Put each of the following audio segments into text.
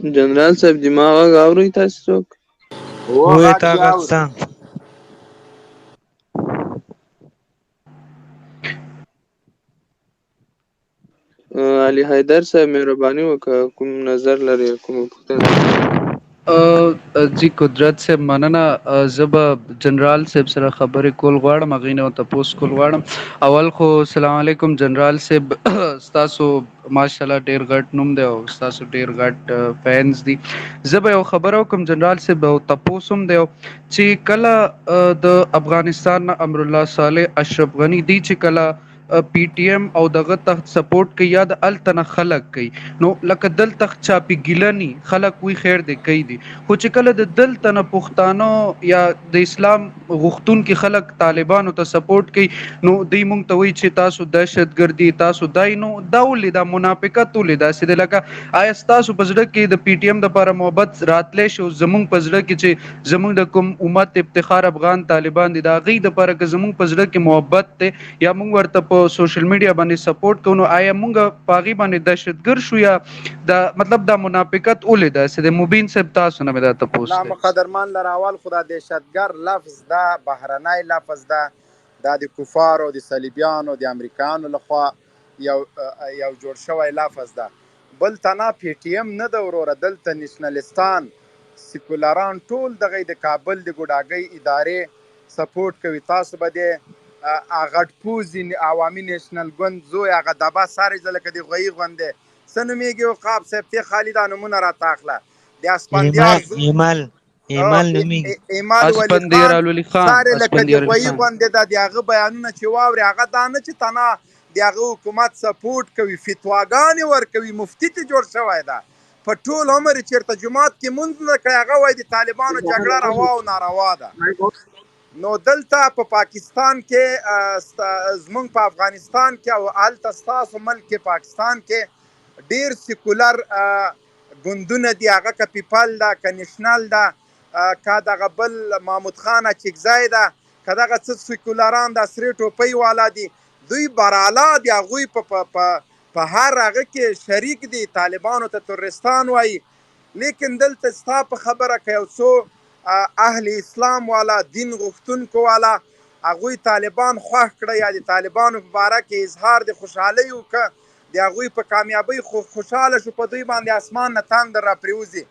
جنرال صاحب دماغ غږ اورئ تاسو څوک؟ وې غږ بیا طاقت علي حیدر صاحب مهرباني وکړه کوم نظر لري کومه پوښتنه جی قدرت صاحب مننه. زه به جنرال صاحب سره خبرې کول غواړم، هغې نه ورته تپوس کول غواړم. اول خو سلام علیکم جنرال صاحب، ستاسو ماشاءالله ډېر غټ نوم دی او ستاسو ډېر غټ فینس دي. زه به یو خبره وکړم جنرال صاحب او تپوس هم دی چې کله د افغانستان نه امرالله صالح اشرف غني دی چې کله پی ټی ایم او دغه ته سپورټ کوي یا د التنه خلق کوي، نو لکه دلته چاپی ګیلنی خلق وی خیر دی کوي دي، خو چې کله د دلته نه پښتانه یا د اسلام غختون کې خلق طالبانو ته سپورټ کوي نو دوی مونږ ته وایي چې تاسو دهشتګردي تاسو دای، نو دا ولې دا منافقت ولې داسې دی؟ لکه آیا ستاسو په زړه کې د پی ټی ایم دپاره محبت راتلی شي زمونږ په زړه کې چې زمونږ د کوم امت افتخار افغان طالبان دي د هغوی دپاره که زمونږ په زړه کې محبت دی یا مونږ ورته په سوشل میډیا باندې سپورټ کوو، نو آیا مونږ په هغې باندې دهشتګرد شو یا دا مطلب دا منافقت ولې داسې دی؟ مبین صاحب تاسو نه مې دا تپوس لا دی. مقدرمان لر اول خو دا دهشتګر لفظ دا بهرنی لفظ دا د کفارو د صلیبیانو د امریکایانو لخوا یو جوړ شوی لفظ ده. بل تنه پی ټی ایم نه ده وروره، دلته نیشنلستان سیکولران ټول دغه د کابل د ګوډاګۍ ادارې سپورټ کوي. تاسو به د غټ پوزي عوامي نیشنل ګوند زوی هغه دبا سارې زه لکه د غویي غوندې څه نومېږي عقاب صاحب ته خالي دا نومونه راته اخله د اسپندیار ایمل نومیږي ایمال ولی اسپندیار خان علي خان سارې لکه اسپندیار د علي غویي خان غوندې دا د هغه بیانونه چې واوري هغه دا نه چې تنه د هغه حکومت سپورټ کوي، فتواګانې ورکوي، مفتي ته جوړ شوی ده. په ټول عمر چېرته جومات کې مونځ نه کوي، هغه وایي د طالبانو جګړه روا او ناروا ده. نو دلته په پاکستان کې زمونږ په افغانستان کې او هلته ستاسو ملک پاکستان کې ډیر سیکولر ګوندونه دي، هغه که پیپل ده که نیشنل ده که دغه بل محمود خان اچکزی ده که دغه څه سیکولران د سرې ټوپۍ والا دي، دوی براله دي، هغوی په هر هغه کې شریک دي، طالبانو ته ترورستان وایي. لیکن دلته ستا په خبره که یو څو اهل اسلام والا دین غوښتونکو والا هغوی طالبان خوښ کړه یا د طالبانو په باره کې اظهار د خوشحالۍ وکړه، د هغوی په کامیابۍ خوشحاله شو، په دوی باندې اسمان نه تاندر را پرېوځي.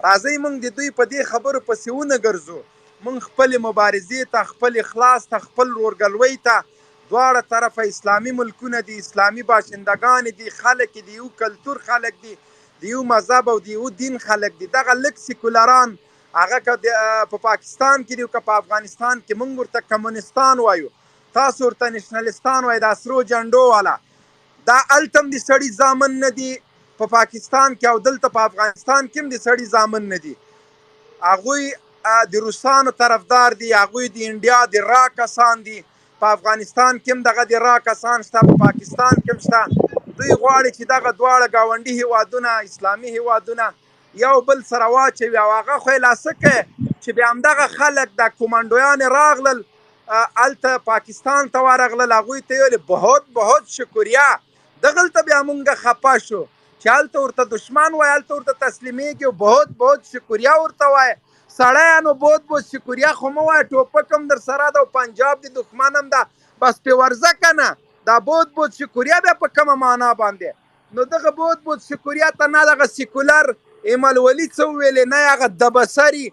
راځئ موږ د دوی په دې خبرو پسې ونه ګرځو، موږ خپلې مبارزې ته، خپل اخلاص ته، خپل ورورګلوۍ ته، دواړه طرفه اسلامي ملکونه دي، اسلامي باشندگان دي، خلک دي، یو کلتور خلک دي، د یو مذهب او د یو دین خلک دي. دغه لږ سیکولران هغه که په پاکستان کې دي او که په افغانستان کې، موږ ورته کمونستان وایو، تاسو ورته نیشنلستان وایي، د سرو جنډو والا. دا هلته هم د سړي زامن نه دي په پاکستان کې او دلته په افغانستان کې هم د سړي زامن نه دي. هغوی د روسانو طرفدار دي، هغوی د انډیا د را کسان دي، په افغانستان کې هم دغه د را کسان شته، په پاکستان کې هم شته. دوی غواړي چې دغه دواړه ګاونډي هیوادونه، اسلامي هیوادونه یو بل سره واچوي او هغه خو یې لا څه کوي چې بیا همدغه خلک د کومانډویانې راغلل هلته پاکستان ته ورغلل، هغوی ته یې ویلې بہت بہت شکریه. دغلته بیا مونږ خفه شو چې هلته ورته دشمن وایي، هلته ورته تسلیمیږي او بہت بہت شکریه ورته وایي. سړیه نو بہت بہت شکریه خو مه وایه، ټوپک هم در سره ده او پنجاب د دښمن هم ده، بس پې ورځه که نه. دا بہت بہت شکریه بیا په کومه معنا باندې؟ نو دغه بہت بہت شکریه ته نه دغه سیکولر ایمل ولی څه وویلې، نه هغه دبسري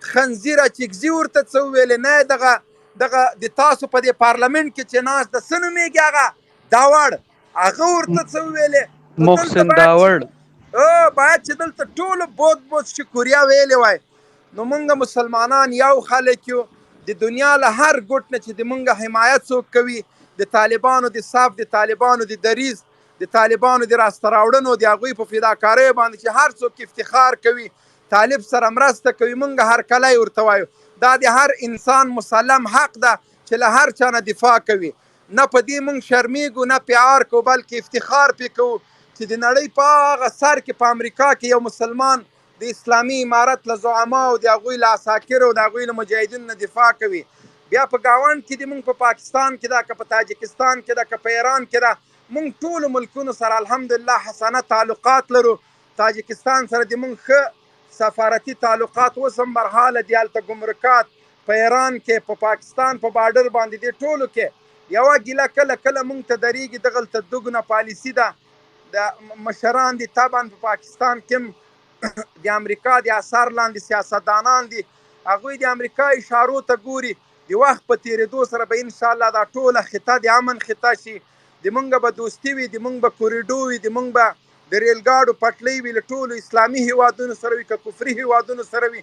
خنزیر اچکزي ورته څه وویلې، نه دغه د تاسو په دې پارلمنټ کې چې ناست ده څه نومېږي هغه داوړ، هغه ورته څه وویلې. محسن داوړ باید چې دلته ټولو بہت بہت شکریه ویلې وای. نو مونږ مسلمانان یو خلک یو، د دنیا له هر ګوټ نه چې د مونږ حمایت څوک کوي، د طالبانو د صف، د طالبانو د دریځ، د طالبانو د راسته راوړنو، د هغوی په فداکاریو باندې چې هر څوک افتخار کوي، طالب سره مرسته کوي، مونږ هر کلی ورته وایو. دا د هر انسان مسلم حق ده چې له هر چا نه دفاع کوي. نه په دې مونږ شرمیږو، نه پې عار کوو، بلکې افتخار پې کوو چې د نړۍ په هغه سر کې په امریکا کې یو مسلمان د اسلامي امارت له زعماو، د هغوی له عساکرو، د هغوی له مجاهدینو نه دفاع کوي. بیا په ګاونډ کې د مونږ په پاکستان کې ده، که په تاجکستان کې ده، که په ایران کې ده، مونږ ټولو ملکونو سره الحمدلله حسنه تعلقات لرو. تاجکستان سره د موږ ښه سفارتي تعلقات اوس هم برحاله دي. هلته ګمرکات په ایران کې، په پاکستان په بارډر باندې، دې ټولو کې یوه ګیله کله کله موږ ته درېږي، دغلته دوګنه پالیسي ده. د مشران دي طبعا په پاکستان کې د امریکا د اثر لاندې سیاستدانان دي، هغوی د امریکا اشارو ته ګوري. د وخت په تېرېدو سره به انشاءالله دا ټوله خطه د امن خطه شي، د موږ به دوستي وي، د موږ به کوریډو وي، د موږ به د ریل ګاډو پټلۍ وي، له ټولو اسلامي هیوادونو سره وي که کفري هیوادونو سره وي.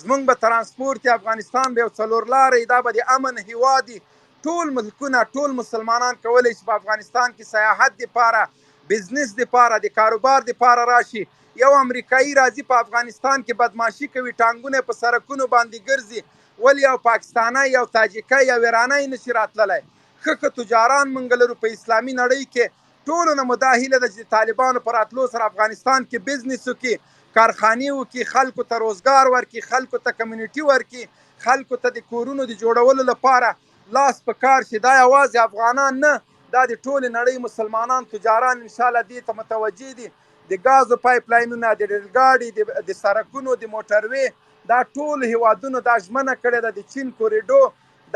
زموږ به ترانسپورت افغانستان به یو څلور لارې، دا به د امن هیواد وي. ټول ملکونه، ټول مسلمانان کولی شي په افغانستان کې سیاحت دپاره، بزنس دپاره، د کاروبار دپاره راشي. یو امریکایي راځي په افغانستان کې بدماشي کوي، ټانګونه په سرکونو باندې ګرځي، ولې یو پاکستانی، یو تاجکی، یو ایرانی نشي راتللی؟ ښه تجاران موږ لرو په اسلامي نړۍ کې. ټولو نه مو دا هیله ده چې د طالبانو په راتلو سره افغانستان کې بزنس وکړي، کارخانې وکړي، خلکو ته روزګار ورکړي، خلکو ته کمیونټي ورکړي، خلکو ته د کورونو د جوړولو لپاره لاس په کار شي. دا یوازې افغانان نه، دا د ټولې نړۍ مسلمانان تجاران انشاءالله دې ته متوجه دي. د ګازو پایپ لاینونه، د ریل ګاډي، د سرکونو، د موټروې، دا ټول هیوادونو دا ژمنه کړې ده. د چین کوریډو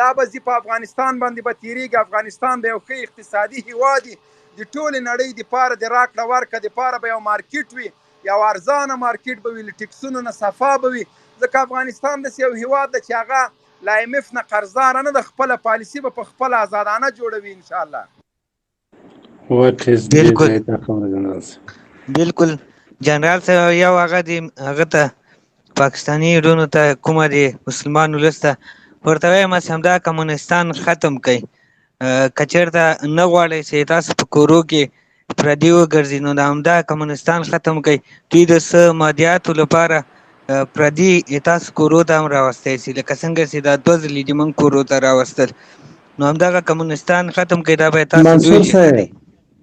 دا به ځي په افغانستان باندې به تېرېږي. افغانستان به یو ښه اقتصادي هیواد وي. د ټولې نړۍ دپاره د راکړه ورکړه دپاره به یو مارکیټ وي، یو ارزانه مارکیټ به وي، له ټکسونو نه صفا به وي. ځکه افغانستان داسې یو هیواد ده چې هغه له IMF نه قرضداره نه ده، خپله پالیسي به په خپله ازادانه جوړوي انشاءالله. بالکل جنرال صاحب، یو هغه ته پاکستاني ډونو ته کومه د مسلمان ولس ته ورته وایم چې همدا کمونستان ختم کړئ. که چېرته نه غواړئ چې تاسو په کورو کې پردي وګرځي، نو د همدا کمونستان ختم کړئ. دوی د څه مادیاتو لپاره پردي تاسو کورو ته هم راوستی شي، لکه څنګه چې دا 2 ځلې دي موږ کورو ته راوستل. نو همدغه کمونستان ختم کړئ، دا باید تاسو دوی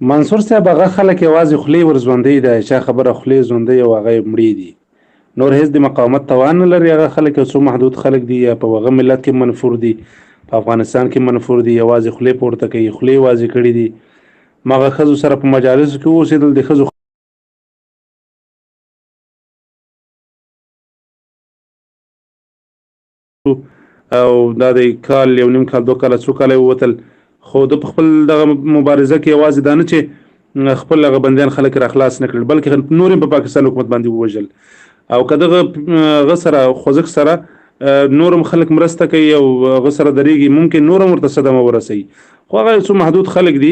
منصور صاحب هغه خلک یوازې خولې ور ژوندۍ ده، چا خبره خولې ژوندۍ او هغه مړې دي، نور هیڅ د مقاومت توان نه لري. هغه خلک یو څو محدود خلک دي، یا په هغه ملت کې منفور دي، په افغانستان کې منفور دي، یوازې خولې پورته کوي، خولې وازې کړي دي. مغه ښځو سره په مجالسو کې اوسېدل، د ښځو او دا د کال یو نیم کال 2 کاله 3 کاله ووتل، خو د خپل دغه مبارزه کې یوازې دا نه چې خپل هغه بندیان خلک را خلاص نه کړل، بلکې نور په پاکستان حکومت باندې ووژل. او که دغه هغه سره خوځښت سره نورم خلک مرسته کوي او هغه سره درېږي، ممکن نورم ورته صدمه ورسوي. خو هغه څو محدود خلک دي،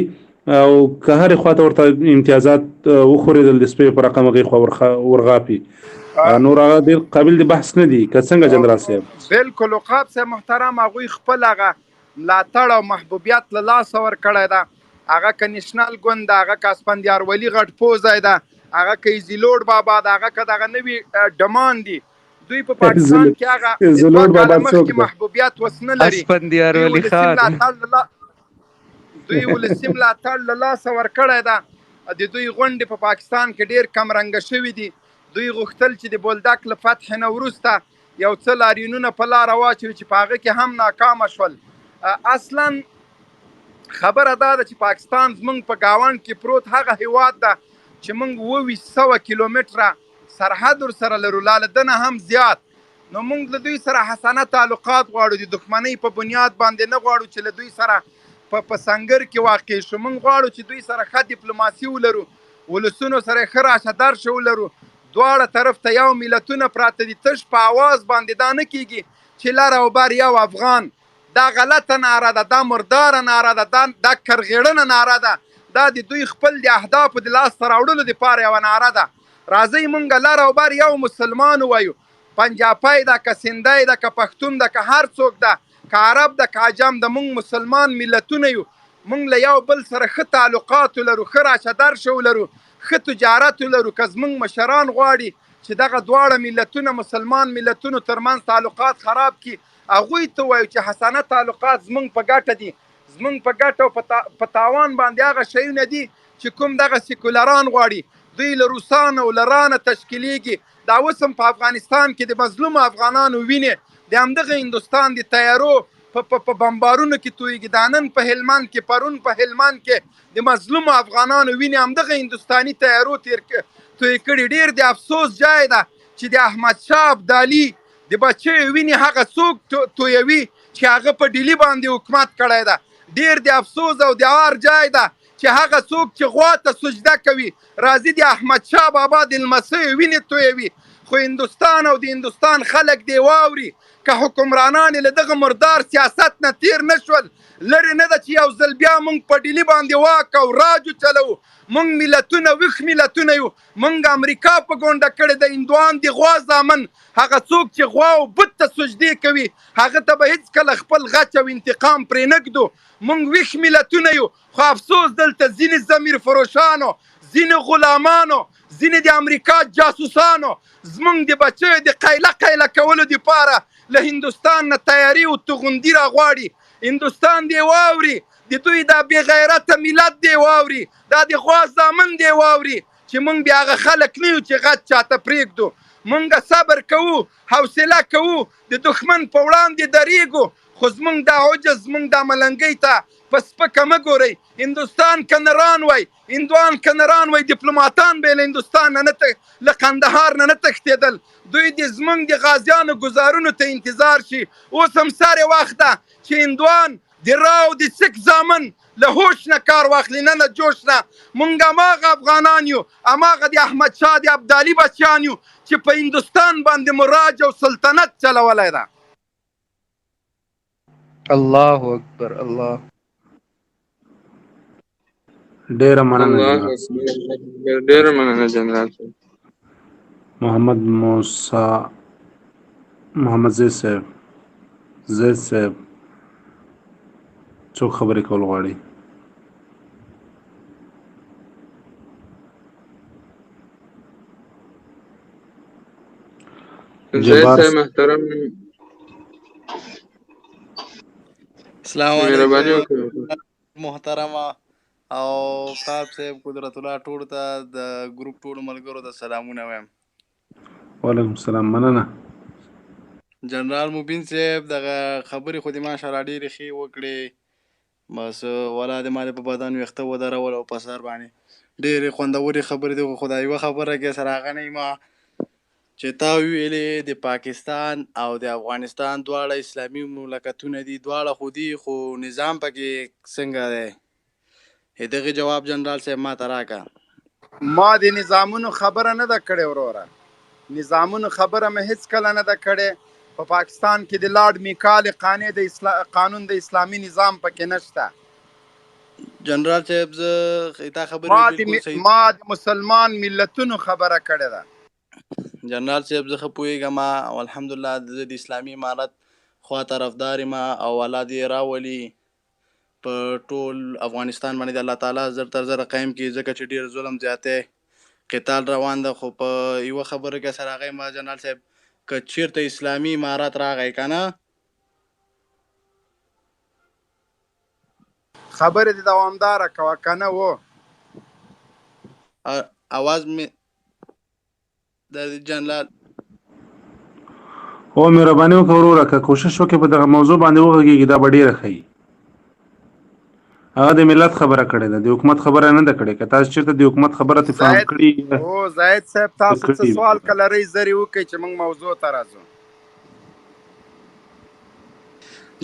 او که هرې خوا ته ورته امتیازات وخورېدل د سپیو په رقم هغې خوا ورغاپي، نور هغه ډېر قابل د بحث نه دي. که څنګه جنرال صاحب؟ بالکل عقاب صاحب محترم، هغوی خپل هغه ملاتړ او محبوبیت له لاسه ورکړی ده. هغه که نیشنل ګوند ده، هغه که اسفندیار ولي غټ پوځی ده، هغه که ایزیلوډ بابا ده، هغه که دغه نوي ډمان دي، دوی په پاکستان کې هغه 2 کاله مخکې محبوبیت وس نه لري. اسفندیار ولي خان دوی ولسي ملاتړ له لاسه ورکړی ده. د دوی غونډې په پاکستان کې ډېر کمرنګه شوي دي. دوی غوښتل چې د بولدک له فتح نه وروسته یو څه لاریونونه په لاره واچوي چې په هغه کې هم ناکامه شول. اصلا خبره دا ده چې پاکستان زمونږ په ګاونډ کې پروت هغه هیواد ده چې موږ 200 کیلومتره سرحد ورسره لرو، لا له ده نه هم زیات. نو موږ له دوی سره حسنه تعلقات غواړو، د دښمنۍ په بنیاد باندې نه غواړو چې له دوی سره په سنګر کې واقع شو. موږ غواړو چې دوی سره ښه ډیپلوماسي ولرو، ولسونو سره ښه راشه درشه ولرو. دواړه طرف ته یو ملتونه پراته دي. تش په آواز باندې دا نه کېږي چې لر او بر یو افغان. دا غلطه ناره ده، دا مرداره ناره ده، دا کرغېړنه ناره ده. دا د دوی خپل د اهدافو د لاسته راوړلو دپاره یوه ناره ده. راځئ موږ لر او بر یو مسلمان ووایو، پنجابی ده که سندی ده که پښتون ده که هر څوک ده، که عرب ده که عجم ده، موږ مسلمان ملتونه یو. موږ له یو بل سره ښه تعلقات ولرو، ښه راشه درشه ولرو، ښه تجارت ولرو. که زموږ مشران غواړي چې دغه دواړه ملتونه مسلمان ملتونو ترمنځ تعلقات خراب کړي، هغوی ته وایو چې حسنه تعلقات زموږ په ګټه دي، زموږ په ګټه او په تاوان باندې هغه شیونه دي چې کوم دغه سیکولران غواړي. دوی له روسانو او له رانه تشکیلیږي. دا اوس هم په افغانستان کې د مظلومو افغانانو وینې د همدغه هندوستان د تیارو په بمبارونو کې تویږي. دا نن په هلمند کې، پرون په هلمند کې د مظلومو افغانانو وینې همدغه هندوستاني تیارو توی کړي. ډېر د افسوس جای ده چې د احمدشاه ابدالي د بچیو وینې هغه څوک تویوي چې هغه په ډیلي باندې حکومت کړی ده. ډېر د افسوس او د عار جای ده چې هغه څوک چې غوا ته سجده کوي راځي د احمدشاه بابا د لمسیو وینې تویوي. خو هندوستان او د هندوستان خلک دی واوري که حکمرانان له دغه مردار سیاست نه تیر نه شول، لرې نه ده چې یو ځل بیا موږ په ډیلي باندې واک او راج چلو. موږ ملتونه ویښ ملتونه یو. موږ امریکا په ګونډه کړې د هندوان د غوا زامن. هغه څوک چې غوا او بت ته سجدې کوي هغه ته به هېڅکله خپل غچ او انتقام پرې نه ږدو. موږ ویښ ملتونه یو. خو افسوس دلته ځینې ضمیر فروشانو، ځینې غلامانو، ځینې د امریکا جاسوسانو زمونږ د بچیو د قیله قیله کولو دپاره له هندوستان نه تیاري او توغندي راغواړي. هندوستان دی واوري د دوی دا بې غیرته ملت دی واوري، دا د غوا زامن دی واوري چې موږ بیا هغه خلک نه یو چې غچ چاته پرېږدو. موږ صبر کوو، حوصله کوو، د دښمن په وړاندې درېږو. خو زمونږ دا عجز، زمونږ دا ملنګۍ ته په سپکه مه ګورئ. هندوستان که نران وای، هندوان که نران وای، ډیپلوماتان به یې له هندوستان نه له قندهار نه تښتېدل. دوی د زمونږ د غازیانو ګزارونو ته انتظار شي. اوس هم سر وخت ده چې هندوان د راو د سک زامن له هوش نه کار واخلي، نه له جوش نه. مونږ هماغه افغانان یو، هماغه د احمدشاه د ابدالي بچیان یو چې په هندوستان باندې مراج او سلطنت چلولی ده. الله اکبر. الله ډیره مننه الله جنرال. اکبر. ډېره مننه جنرال صاحب. محمد موسی محمد زید صاحب څوک خبرې کول غواړي؟ زید صاحب محترم السلام مهرباني علیکم وکړئ. محترمه او کاب صاحب قدرت الله ټولو ته د ګروپ ټولو ملګرو ته سلامونه وایم. وعلیکم السلام. مننه. جنرال مبین صاحب دغه خبرې خو دې ماشاءالله ډېرې ښې وکړې. بس ولا د مالې په بدن ویښته ودرول او په سر باندې ډېرې خوندورې خبرې دي. خو دا یوه خبره کې سره هغه نه یم چې تا ویلې د پاکستان او د افغانستان دواړه اسلامي مملکتونه دي، دواړه خو دي، خو نظام پکې څنګه دی؟ دغه جواب جنرال صاحب ما ته راکړه. ما د نظامونو خبره نه ده کړې وروره، نظامونو خبره مې هېڅکله نه ده کړې. په پاکستان کې د لارډ میکال قانون د اسلامي نظام پکې نشته. جنرال صاحب زه تا خبرې بالکل صحیح، ما د مسلمان ملتونو خبره کړې ده. جنرال صاحب زه ښه پوهېږم او الحمدلله زه د اسلامي امارت خوا طرفدار یم او الله دې راولي په ټول افغانستان باندې د الله تعالی زر تر زره قایم کړي، ځکه چې ډېر ظلم زیاتی قتال روان ده. خو په یوه خبره کې سره هغه ما جنرال صاحب که چېرته اسلامي امارت راغی که نه خبرې دې دوامداره کوه که نه و اواز مې د جنرال او مهرباني وکړه وروره که کوشش وکړې په دغه موضوع باندې وغږېږي دا به ډېره ښه. هغه د ملت خبره کړې ده، د حکومت خبره نه ده کړې. که تاسو چېرته د حکومت خبره ته فهم کړي او زاهد صاحب تاسو څه سوال که لرئ زر یې وکړئ چې موږ موضوع ته راځو.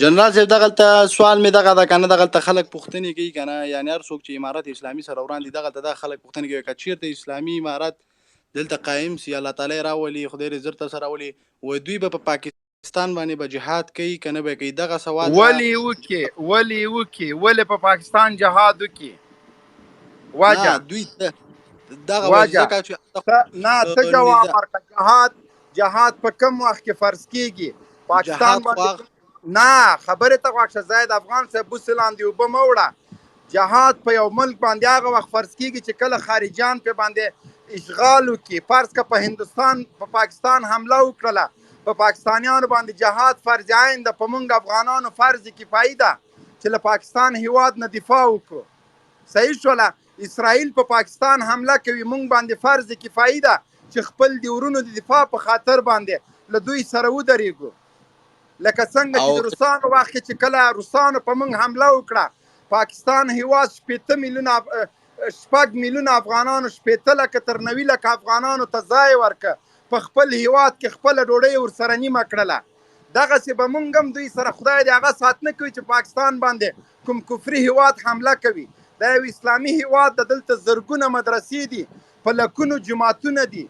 جنرال صاحب دغلته سوال مې دغه ده که نه، دغلته خلک پوښتنې کوي که نه، یعنې هر څوک چې امارت اسلامي سره وران دي دغلته دا خلک پوښتنې کوي که چېرته اسلامي امارت دلته قایم سي، الله تعالی راولي، خدای دې زر تر سره راولي، وایي دوی به په پاکستان باندې به جهاد کوي که نه به کوي؟ دغه سوال ولې وکړي ولې په پاکستان جهاد وکړي؟ وجه دوی دغه ځکه چې نه ته جواب ورکړه. جهاد په کوم وخت کې فرض کېږي؟ پاکستان باندې نه خبرې ته غوږ زاید افغان صاحب بوسې لاندې اوبه مه وړه. جهاد په یو ملک باندې هغه وخت فرض کېږي چې کله خارجیان پې باندې اشغال وکړي. فرض که په هندوستان په پاکستان حمله وکړله، په پاکستانیانو باندې جهاد فرض عین ده، په موږ افغانانو فرض کفایي ده چې له پاکستان هیواد نه دفاع وکړو. صحیح شوله؟ اسرائیل په پاکستان حمله کوي، موږ باندې فرض کفایي ده چې خپل د ورونو د دفاع په خاطر باندې له دوی سره ودرېږو. لکه څنګه چې د روسانو وخت کې چې کله روسانو په موږ حمله وکړه، پاکستان هیواد 80 میلیونه 6 میلیونه افغانانو 15 لکه تر 90 لکه افغانانو ته ځای ورکه په خپل هیواد کې خپله ډوډۍ ورسره نیمه کړله دغسې به موږ هم دوی سره خدای دې هغه ساتنه کوي چې پاکستان باندې کوم کفري هیواد حمله کوي دا یو اسلامي هیواد د دلته زرګونه مدرسې دي په لکونو جماعتونه دي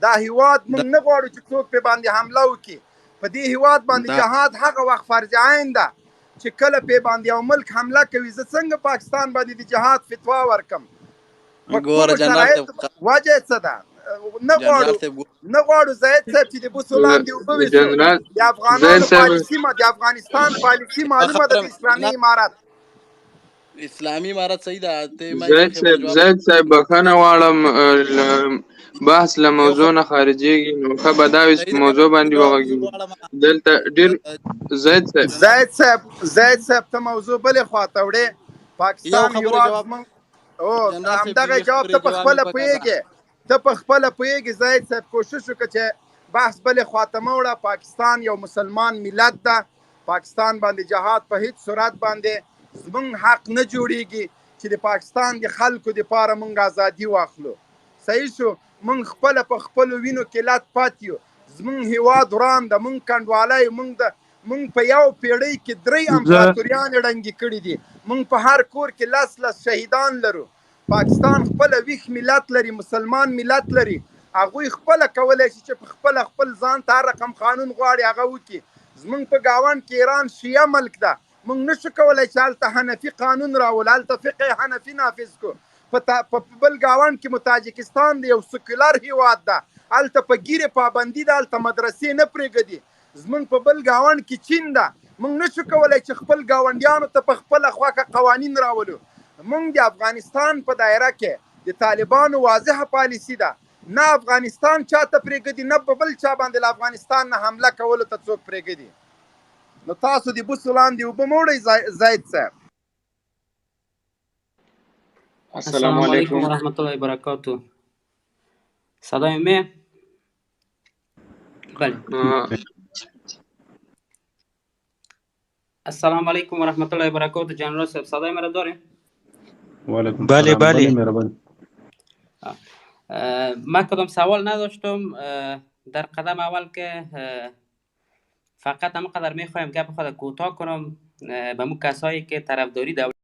دا هیواد موږ نه غواړو چې څوک پې باندې حمله وکړي په دې هیواد باندې جهاد هغه وخت فرض عین ده چې کله پې باندې یو ملک حمله کوي زه څنګه پاکستان باندې د جهاد فتوا ورکم په کومو شرایطو وجه څه ده نه غواړو زاهد صاحب چې د بوسو لاندې اوبه ویسو د افغانانو پالیسي د افغانستان پالیسي معلومه ده د اسلامي امارت اسلامي امارت صحیح ده زید صاحب بخښنه غواړم بحث له موضوع نه خارجېږي نو ښه به دا وي چې په موضوع باندې وغږېږو دلته ډېر زید صاحب ته موضوع بلې خواته وړې پاکستان هیواد زموږ همدغه جواب ته په خپله پوهېږې زید صاحب کوشش وکړه چې بحث بلې خواته مه وړه پاکستان یو مسلمان ملت ده پاکستان باندې جهاد په هیڅ صورت باندې زمونږ حق نه جوړیږي چې د پاکستان د خلکو دپاره مونږ ازادي واخلو صحیح شو مونږ خپله په خپلو وینو کې لت پت یو زمونږ هیواد وران ده مونږ کنډوالی مونږ په یو پیړۍ کې 3 امپراتوریانې ړنګې کړي دي مونږ په هر کور کې 10 شهیدان لرو پاکستان خپله ویښ ملت لري مسلمان ملت لري هغوی خپله کولی شي چې په خپله خپل ځان ته هر رقم قانون غواړي هغه وکړي زمونږ په ګاونډ کې ایران شیعه ملک ده مونږ نشو کولی چې هلته حنفي قانون راولو هلته فقه حنفي نافظ کړو په بل ګاونډ کې مو تاجکستان دی یو سکولر هیواد ده هلته په ګیرې پابندي ده هلته مدرسې نه پرېږدي زمونږ په بل ګاونډ کې چین ده مونږ نشو کولی چې خپل ګاونډیانو ته په خپله خوښه قوانین راولو مونږ د افغانستان په دایره کې د طالبانو واضحه پالیسي ده نه افغانستان چاته پرېږدي نه په بل چا باندې له افغانستان نه حمله کولو ته څوک پرېږدي نو تاسو د بوسو لاندې اوبه مه وړئ زید صاحب السلام علیکم و رحمت الله وبرکاته صدای من بله السلام علیکم و رحمت الله وبرکاته جنرال صاحب صدای مرا داریم وعلیکم بله السلام بله من کدام سوال نداشتم در قدم اول که فقط همقدر میخوایم گپ خود کوتاه کنم به مو کسایی که طرفداری دولت